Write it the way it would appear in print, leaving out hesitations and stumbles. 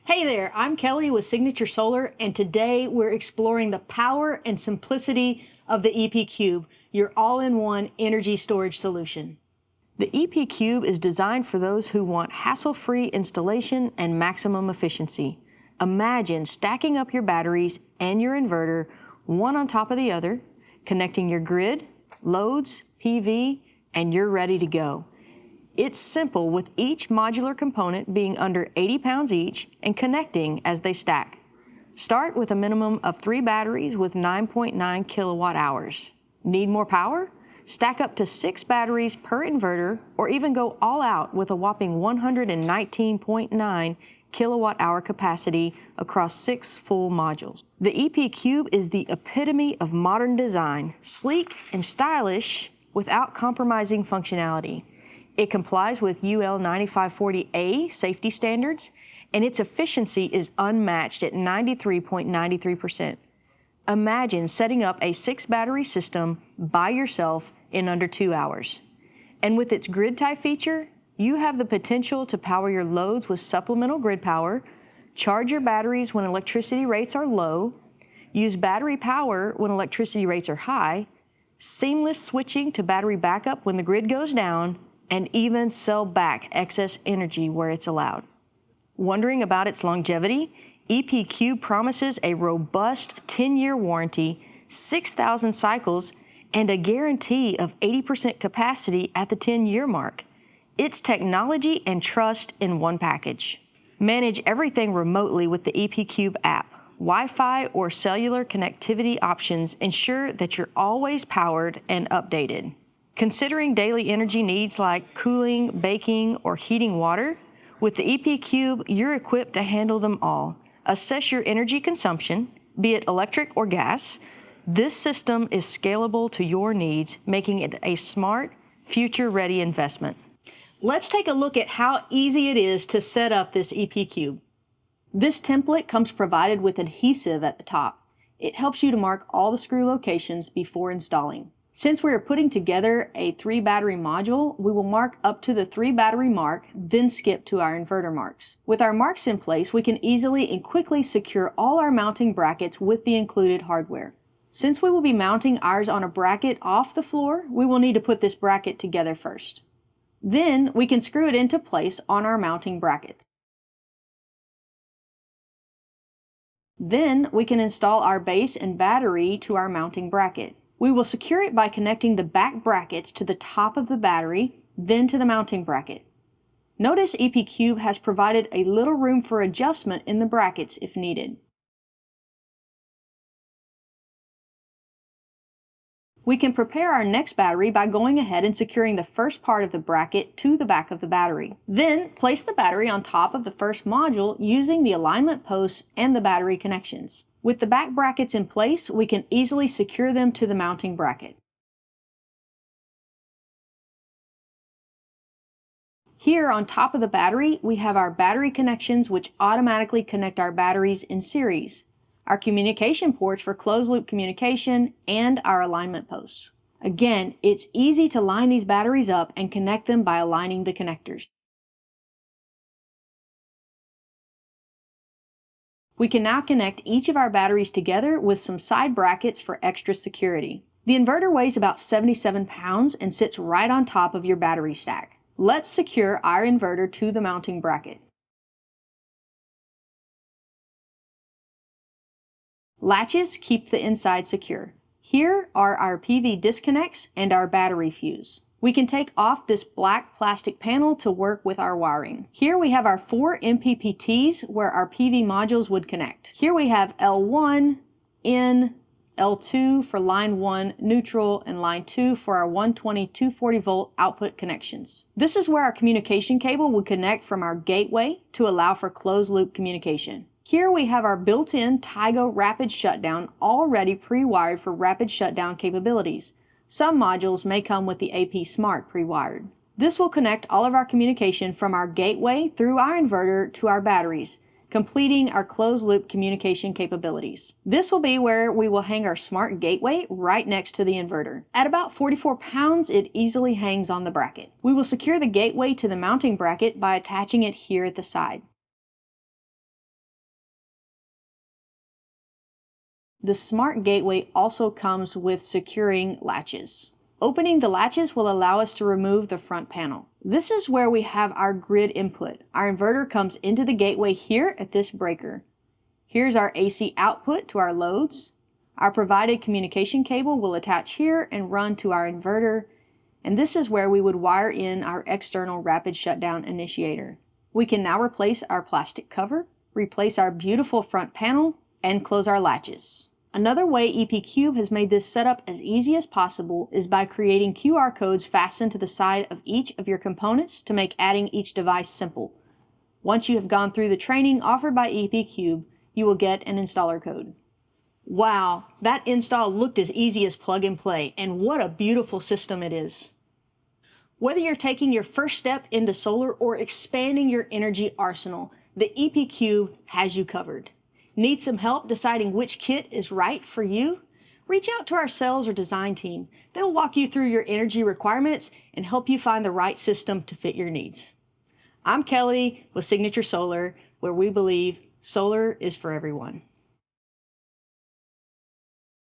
Hey there, I'm Kelly with Signature Solar, and today we're exploring the power and simplicity of the EP Cube, your all-in-one energy storage solution. The EP Cube is designed for those who want hassle-free installation and maximum efficiency. Imagine stacking up your batteries and your inverter, one on top of the other, connecting your grid, loads, PV, and you're ready to go. It's simple, with each modular component being under 80 pounds each and connecting as they stack. Start with a minimum of 3 batteries with 9.9 kilowatt hours. Need more power? Stack up to 6 batteries per inverter, or even go all out with a whopping 119.9 kilowatt hour capacity across 6 full modules. The EP Cube is the epitome of modern design, sleek and stylish without compromising functionality. It complies with UL 9540A safety standards, and its efficiency is unmatched at 93.93%. Imagine setting up a 6-battery system by yourself in under 2 hours. And with its grid tie feature, you have the potential to power your loads with supplemental grid power, charge your batteries when electricity rates are low, use battery power when electricity rates are high, seamless switching to battery backup when the grid goes down, and even sell back excess energy where it's allowed. Wondering about its longevity? EP Cube promises a robust 10-year warranty, 6,000 cycles, and a guarantee of 80% capacity at the 10-year mark. It's technology and trust in one package. Manage everything remotely with the EP Cube app. Wi-Fi or cellular connectivity options ensure that you're always powered and updated. Considering daily energy needs like cooling, baking, or heating water, with the EP Cube, you're equipped to handle them all. Assess your energy consumption, be it electric or gas. This system is scalable to your needs, making it a smart, future-ready investment. Let's take a look at how easy it is to set up this EP Cube. This template comes provided with adhesive at the top. It helps you to mark all the screw locations before installing. Since we are putting together a 3-battery module, we will mark up to the 3-battery mark, then skip to our inverter marks. With our marks in place, we can easily and quickly secure all our mounting brackets with the included hardware. Since we will be mounting ours on a bracket off the floor, we will need to put this bracket together first. Then we can screw it into place on our mounting brackets. Then we can install our base and battery to our mounting bracket. We will secure it by connecting the back brackets to the top of the battery, then to the mounting bracket. Notice EP Cube has provided a little room for adjustment in the brackets if needed. We can prepare our next battery by going ahead and securing the first part of the bracket to the back of the battery. Then place the battery on top of the first module using the alignment posts and the battery connections. With the back brackets in place, we can easily secure them to the mounting bracket. Here on top of the battery, we have our battery connections, which automatically connect our batteries in series, our communication ports for closed-loop communication, and our alignment posts. Again, it's easy to line these batteries up and connect them by aligning the connectors. We can now connect each of our batteries together with some side brackets for extra security. The inverter weighs about 77 pounds and sits right on top of your battery stack. Let's secure our inverter to the mounting bracket. Latches keep the inside secure. Here are our PV disconnects and our battery fuse. We can take off this black plastic panel to work with our wiring. Here we have our 4 MPPTs where our PV modules would connect. Here we have L1, N, L2 for line 1 neutral, and line 2 for our 120/240 volt output connections. This is where our communication cable would connect from our gateway to allow for closed loop communication. Here we have our built-in Tigo rapid shutdown already pre-wired for rapid shutdown capabilities. Some modules may come with the AP Smart pre-wired. This will connect all of our communication from our gateway through our inverter to our batteries, completing our closed-loop communication capabilities. This will be where we will hang our smart gateway right next to the inverter. At about 44 pounds, it easily hangs on the bracket. We will secure the gateway to the mounting bracket by attaching it here at the side. The Smart Gateway also comes with securing latches. Opening the latches will allow us to remove the front panel. This is where we have our grid input. Our inverter comes into the gateway here at this breaker. Here's our AC output to our loads. Our provided communication cable will attach here and run to our inverter, and this is where we would wire in our external rapid shutdown initiator. We can now replace our plastic cover, replace our beautiful front panel, and close our latches. Another way EP Cube has made this setup as easy as possible is by creating QR codes fastened to the side of each of your components to make adding each device simple. Once you have gone through the training offered by EP Cube, you will get an installer code. Wow, that install looked as easy as plug and play, and what a beautiful system it is. Whether you're taking your first step into solar or expanding your energy arsenal, the EP Cube has you covered. Need some help deciding which kit is right for you? Reach out to our sales or design team. They'll walk you through your energy requirements and help you find the right system to fit your needs. I'm Kelly with Signature Solar, where we believe solar is for everyone.